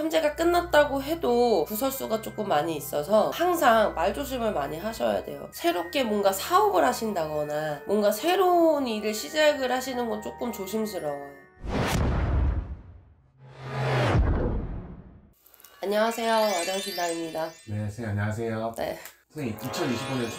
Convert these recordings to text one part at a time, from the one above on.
삼재가 끝났다고 해도 구설수가 조금 많이 있어서 항상 말조심을 많이 하셔야 돼요. 새롭게 뭔가 사업을 하신다거나 뭔가 새로운 일을 시작을 하시는 건 조금 조심스러워요. 안녕하세요, 어령신당입니다. 네, 선생님 안녕하세요. 네. 선생님 2025년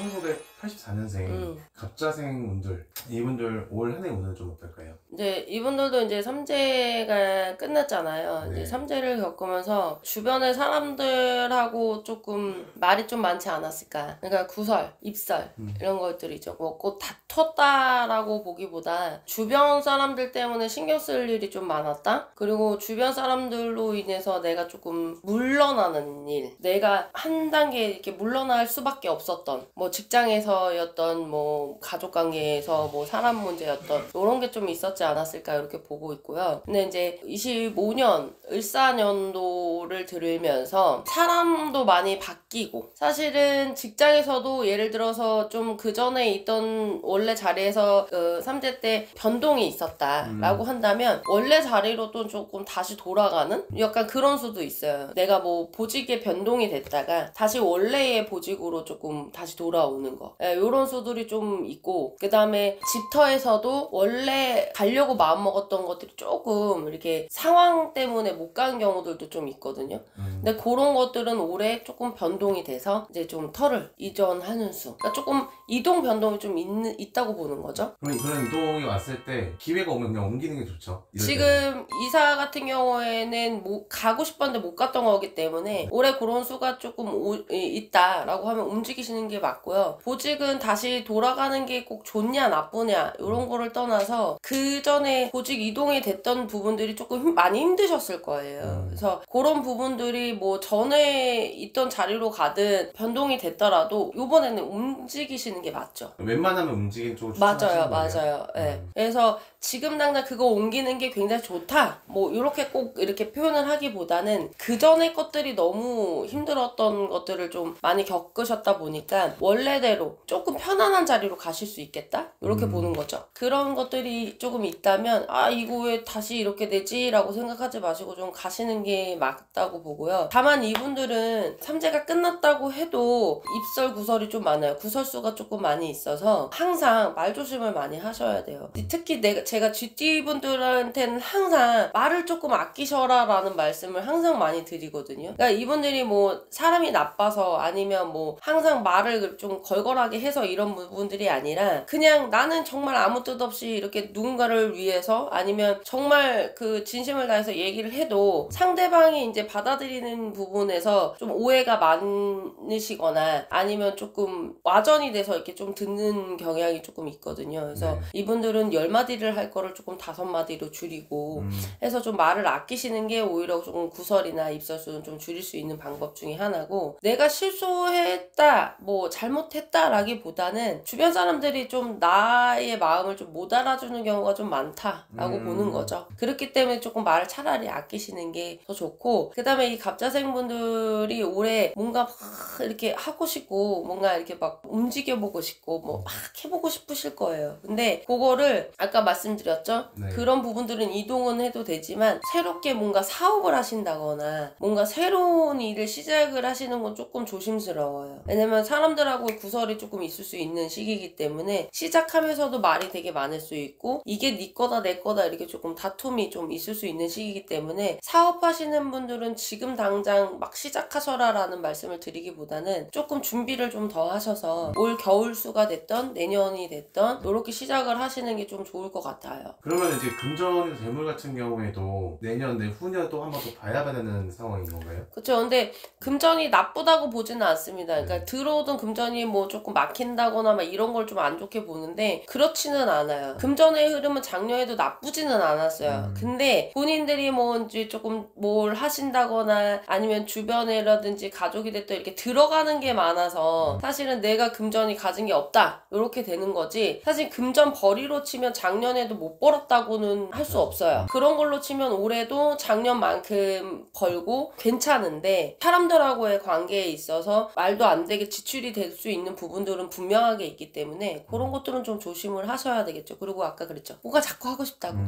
1984년생 갑자생 분들, 이분들 올 한 해 운은 좀 어떨까요? 이제 이분들도 이제 삼재가 끝났잖아요. 네. 이제 삼재를 겪으면서 주변의 사람들하고 조금 말이 좀 많지 않았을까. 그러니까 구설, 입설 이런 것들이죠. 뭐 꼭 다퉜다라고 보기보다 주변 사람들 때문에 신경 쓸 일이 좀 많았다. 그리고 주변 사람들로 인해서 내가 조금 물러나는 일, 내가 한 단계 이렇게 물러날 수밖에 없었던, 뭐 직장에서였던, 뭐 가족관계에서 뭐 사람 문제였던 이런 게 좀 있었지 않았을까 이렇게 보고 있고요. 근데 이제 25년 을사년도를 들으면서 사람도 많이 바뀌고, 사실은 직장에서도 예를 들어서 좀 그 전에 있던 원래 자리에서 그 삼재 때 변동이 있었다라고 한다면 원래 자리로 또 조금 다시 돌아가는 약간 그런 수도 있어요. 내가 뭐 보직에 변동이 됐다가 다시 원래의 보직으로 조금 다시 돌아오는 거, 요런 수들이 좀 있고, 그 다음에 집터에서도 원래 가려고 마음먹었던 것들이 조금 이렇게 상황 때문에 못 간 경우들도 좀 있거든요. 근데 그런 것들은 올해 조금 변동이 돼서 이제 좀 터를 이전하는 수, 그러니까 조금 이동 변동이 좀 있다고 보는 거죠. 그럼 그런 이동이 왔을 때 기회가 오면 그냥 옮기는 게 좋죠? 지금 이사 같은 경우에는 가고 싶었는데 못 갔던 거기 때문에 올해 그런 수가 조금 있다라고 하면 움직이시는 게 맞고요. 보직은 다시 돌아가는 게 꼭 좋냐 나쁘냐 이런 거를 떠나서 그 전에 보직 이동이 됐던 부분들이 조금 많이 힘드셨을 거예요. 그래서 그런 부분들이 뭐 전에 있던 자리로 가든 변동이 됐더라도 이번에는 움직이시는 게 맞죠. 웬만하면 움직이는 쪽으로 맞아요, 맞아요. 네. 그래서 지금 당장 그거 옮기는 게 굉장히 좋다, 뭐 이렇게 꼭 이렇게 표현을 하기보다는 그 전에 것들이 너무 힘들었던 것들을 좀 많이 겪으셨다 보니까 원래대로 조금 편안한 자리로 가실 수 있겠다 이렇게 보는 거죠. 그런 것들이 조금 있다면 아 이거 왜 다시 이렇게 되지? 라고 생각하지 마시고 좀 가시는 게 맞다고 보고요. 다만 이분들은 삼재가 끝났다고 해도 입설 구설이 좀 많아요. 구설수가 조금 많이 있어서 항상 말조심을 많이 하셔야 돼요. 특히 제가 GT분들한테는 항상 말을 조금 아끼셔라 라는 말씀을 항상 많이 드리거든요. 그러니까 이분들이 뭐 사람이 나빠서 아니면 뭐 항상 말을 좀 걸걸하게 해서 이런 부분들이 아니라 그냥 나는 정말 아무 뜻 없이 이렇게 누군가를 위해서 아니면 정말 그 진심을 다해서 얘기를 해도 상대방이 이제 받아들이는 부분에서 좀 오해가 많으시거나 아니면 조금 와전이 돼서 이렇게 좀 듣는 경향이 조금 있거든요. 그래서 이분들은 10마디를 할 거를 조금 5마디로 줄이고 해서 좀 말을 아끼시는 게 오히려 조금 구설이나 입설수는 좀 줄일 수 있는 방법 중에 하나고, 내가 실수했다 뭐 잘못했다 라기보다는 주변 사람들이 좀 나의 마음을 좀 못 알아주는 경우가 좀 많다라고 보는 거죠. 그렇기 때문에 조금 말을 차라리 아끼시는 게 더 좋고, 그 다음에 이 갑자생 분들이 올해 뭔가 막 이렇게 하고 싶고 뭔가 이렇게 막 움직여보고 싶고 뭐 막 해보고 싶으실 거예요. 근데 그거를 아까 말씀드렸죠? 그런 부분들은 이동은 해도 되지만 새롭게 뭔가 사업을 하신다거나 뭔가 새로운 일을 시작을 하시는 건 조금 조심스러워요. 왜냐면 사람들하고 구설이 조금 있을 수 있는 시기이기 때문에 시작하면서도 말이 되게 많을 수 있고 이게 네 거다 내 거다 이렇게 조금 다툼이 좀 있을 수 있는 시기이기 때문에 사업하시는 분들은 지금 당장 막 시작하셔라 라는 말씀을 드리기보다는 조금 준비를 좀 더 하셔서 올 겨울수가 됐던 내년이 됐던 이렇게 시작을 하시는 게 좀 좋을 것 같아요. 그러면 이제 금전이나 재물 같은 경우에도 내년 내후년도 한 번 더 봐야 되는 상황인 건가요? 그렇죠. 근데 금전이 나쁘다고 보지는 않습니다. 그러니까 들어오던 금전이 뭐 조금 막힌다거나 막 이런 걸 좀 안 좋게 보는데 그렇지는 않아요. 금전의 흐름은 작년에도 나쁘지는 않았어요. 근데 본인들이 뭐 이제 조금 뭘 하신다거나 아니면 주변에라든지 가족이 됐든 이렇게 들어가는 게 많아서 사실은 내가 금전이 가진 게 없다 이렇게 되는 거지, 사실 금전 벌이로 치면 작년에도 못 벌었다고는 할 수 없어요. 그런 걸로 치면 올해도 작년만큼 벌고 괜찮은데 사람들하고의 관계에 있어서 말도 안 되게 지출이 될 수 있는 부분 부분들은 분명하게 있기 때문에 그런 것들은 좀 조심을 하셔야 되겠죠. 그리고 아까 그랬죠. 뭔가 자꾸 하고 싶다고.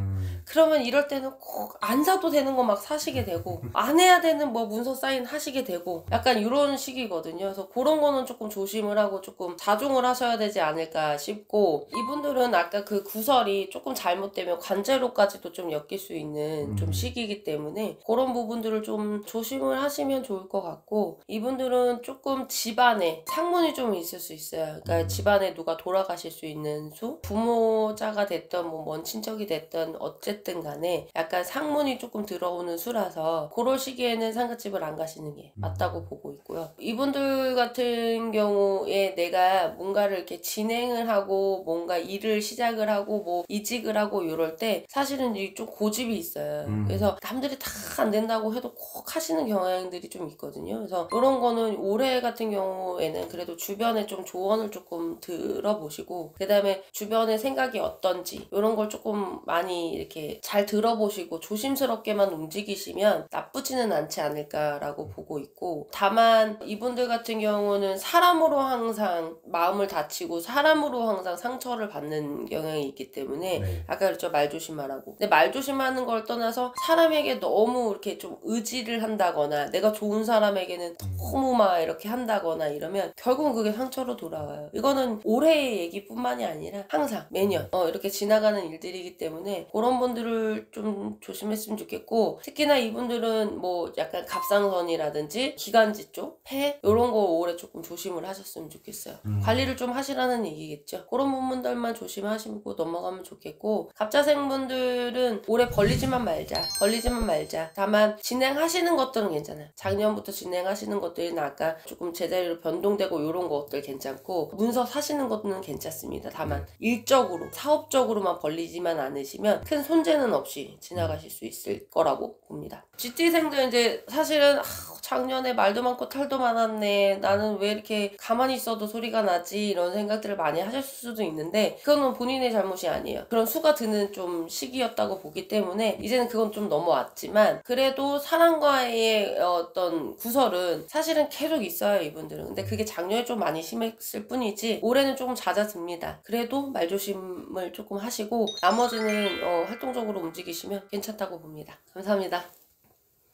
그러면 이럴 때는 꼭 안 사도 되는 거 막 사시게 되고 안 해야 되는 뭐 문서 사인 하시게 되고 약간 이런 식이거든요. 그래서 그런 거는 조금 조심을 하고 조금 자중을 하셔야 되지 않을까 싶고, 이분들은 아까 그 구설이 조금 잘못되면 관제로까지도 좀 엮일 수 있는 좀 시기이기 때문에 그런 부분들을 좀 조심을 하시면 좋을 것 같고, 이분들은 조금 집안에 상문이 좀 있을 수 있어요. 그러니까 집안에 누가 돌아가실 수 있는 수, 부모자가 됐던 뭐 먼 친척이 됐던 어쨌든 간에 약간 상문이 조금 들어오는 수라서 그럴 시기에는 상갓집을 안 가시는 게 맞다고 보고 있고요. 이분들 같은 경우에 내가 뭔가를 이렇게 진행을 하고 뭔가 일을 시작을 하고 뭐 이직을 하고 이럴 때 사실은 좀 고집이 있어요. 그래서 남들이 다 안 된다고 해도 꼭 하시는 경향들이 좀 있거든요. 그래서 이런 거는 올해 같은 경우에는 그래도 주변에 좀 조언을 조금 들어보시고, 그 다음에 주변의 생각이 어떤지 이런 걸 조금 많이 이렇게 잘 들어보시고 조심스럽게만 움직이시면 나쁘지는 않지 않을까라고 보고 있고, 다만 이분들 같은 경우는 사람으로 항상 마음을 다치고 사람으로 항상 상처를 받는 경향이 있기 때문에 네. 아까 그랬죠. 말 조심하라고. 근데 말 조심하는 걸 떠나서 사람에게 너무 이렇게 좀 의지를 한다거나 내가 좋은 사람에게는 너무 막 이렇게 한다거나 이러면 결국은 그게 상처로 돌아와요. 이거는 올해의 얘기뿐만이 아니라 항상 매년 이렇게 지나가는 일들이기 때문에 그런 분들을 좀 조심했으면 좋겠고, 특히나 이분들은 뭐 약간 갑상선이라든지 기관지 쪽, 폐 이런 거 올해 조금 조심을 하셨으면 좋겠어요. 관리를 좀 하시라는 얘기겠죠. 그런 부분들만 조심하시고 넘어가면 좋겠고, 갑자생분들은 올해 벌리지만 말자. 다만 진행하시는 것들은 괜찮아요. 작년부터 진행하시는 것들은 아까 조금 제자리로 변동되고 이런 것들 괜찮고, 문서 사시는 것은 괜찮습니다. 다만 일적으로 사업적으로만 벌리지만 않으시면 큰 손재는 없이 지나가실 수 있을 거라고 봅니다. GT생들 이제 사실은 작년에 말도 많고 탈도 많았네, 나는 왜 이렇게 가만히 있어도 소리가 나지, 이런 생각들을 많이 하셨을 수도 있는데 그거는 본인의 잘못이 아니에요. 그런 수가 드는 좀 시기였다고 보기 때문에 이제는 그건 좀 넘어왔지만, 그래도 사람과의 어떤 구설은 사실은 계속 있어요, 이분들은. 근데 그게 작년에 좀 많이 심했을 뿐이지 올해는 조금 잦아듭니다. 그래도 말조심을 조금 하시고 나머지는 활동적으로 움직이시면 괜찮다고 봅니다. 감사합니다.